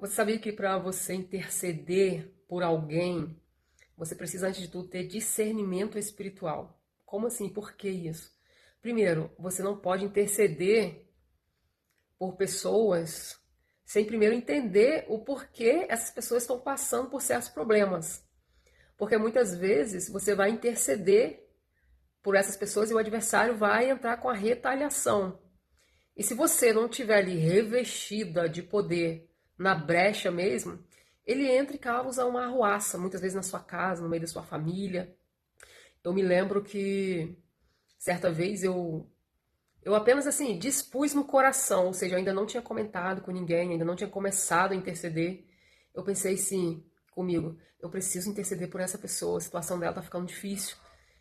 Você sabia que para você interceder por alguém, você precisa, antes de tudo, ter discernimento espiritual? Como assim? Por que isso? Primeiro, você não pode interceder por pessoas sem primeiro entender o porquê essas pessoas estão passando por certos problemas. Porque muitas vezes você vai interceder por essas pessoas e o adversário vai entrar com a retaliação. E se você não tiver ali revestida de poder na brecha mesmo, ele entra e causa uma arruaça, muitas vezes na sua casa, no meio da sua família. Eu me lembro que certa vez eu apenas assim dispus no coração, ou seja, eu ainda não tinha comentado com ninguém, ainda não tinha começado a interceder. Eu pensei sim, comigo, eu preciso interceder por essa pessoa, a situação dela está ficando difícil.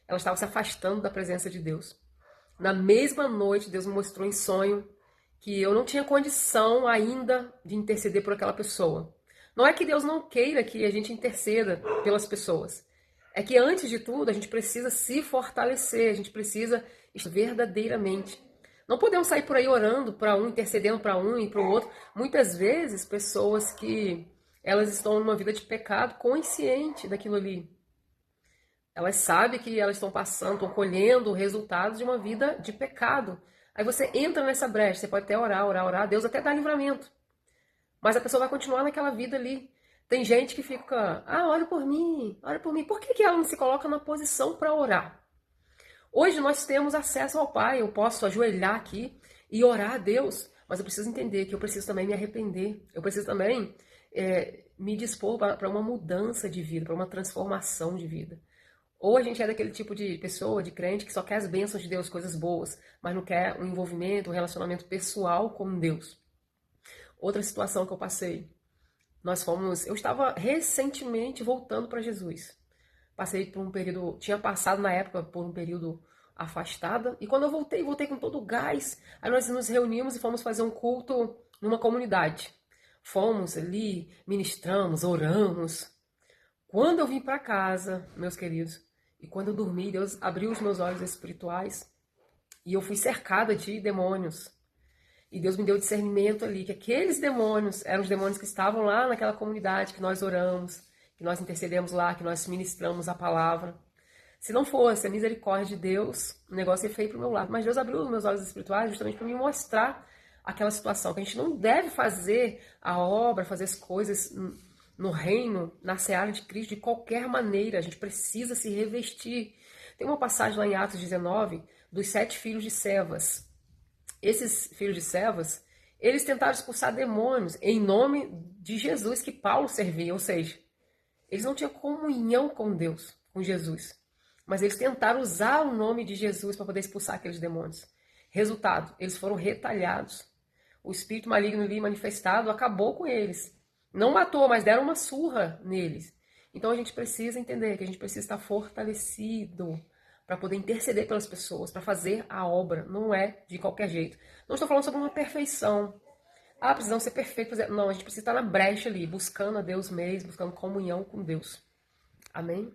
Ela estava se afastando da presença de Deus. Na mesma noite, Deus me mostrou em sonho que eu não tinha condição ainda de interceder por aquela pessoa. Não é que Deus não queira que a gente interceda pelas pessoas. É que antes de tudo, a gente precisa se fortalecer, a gente precisa verdadeiramente. Não podemos sair por aí orando para um, intercedendo para um e para o outro. Muitas vezes, pessoas que elas estão numa vida de pecado consciente daquilo ali. Elas sabem que elas estão passando, estão colhendo resultados de uma vida de pecado. Aí você entra nessa brecha, você pode até orar, orar, orar, Deus até dá livramento. Mas a pessoa vai continuar naquela vida ali. Tem gente que fica, ora por mim, ora por mim. Por que ela não se coloca na posição para orar? Hoje nós temos acesso ao Pai, eu posso ajoelhar aqui e orar a Deus, mas eu preciso entender que eu preciso também me arrepender, eu preciso também me dispor para uma mudança de vida, para uma transformação de vida. Ou a gente é daquele tipo de pessoa, de crente, que só quer as bênçãos de Deus, coisas boas, mas não quer um envolvimento, um relacionamento pessoal com Deus. Outra situação que eu passei, eu estava recentemente voltando para Jesus. Passei por um período, tinha passado na época por um período afastada, e quando eu voltei com todo o gás. Aí nós nos reunimos e fomos fazer um culto numa comunidade. Fomos ali, ministramos, oramos. Quando eu vim para casa, meus queridos, e quando eu dormi, Deus abriu os meus olhos espirituais e eu fui cercada de demônios. E Deus me deu discernimento ali, que aqueles demônios eram os demônios que estavam lá naquela comunidade, que nós oramos, que nós intercedemos lá, que nós ministramos a palavra. Se não fosse a misericórdia de Deus, o negócio ia feio para o meu lado. Mas Deus abriu os meus olhos espirituais justamente para me mostrar aquela situação, que a gente não deve fazer a obra, fazer as coisas no reino, na seara de Cristo, de qualquer maneira. A gente precisa se revestir. Tem uma passagem lá em Atos 19, dos 7 filhos de Sevas. Esses filhos de Sevas, eles tentaram expulsar demônios em nome de Jesus que Paulo servia, ou seja, eles não tinham comunhão com Deus, com Jesus. Mas eles tentaram usar o nome de Jesus para poder expulsar aqueles demônios. Resultado, eles foram retalhados. O espírito maligno ali manifestado acabou com eles. Não matou, mas deram uma surra neles. Então a gente precisa entender que a gente precisa estar fortalecido para poder interceder pelas pessoas, para fazer a obra. Não é de qualquer jeito. Não estou falando sobre uma perfeição. Precisamos ser perfeitos. Não, a gente precisa estar na brecha ali, buscando a Deus mesmo, buscando comunhão com Deus. Amém?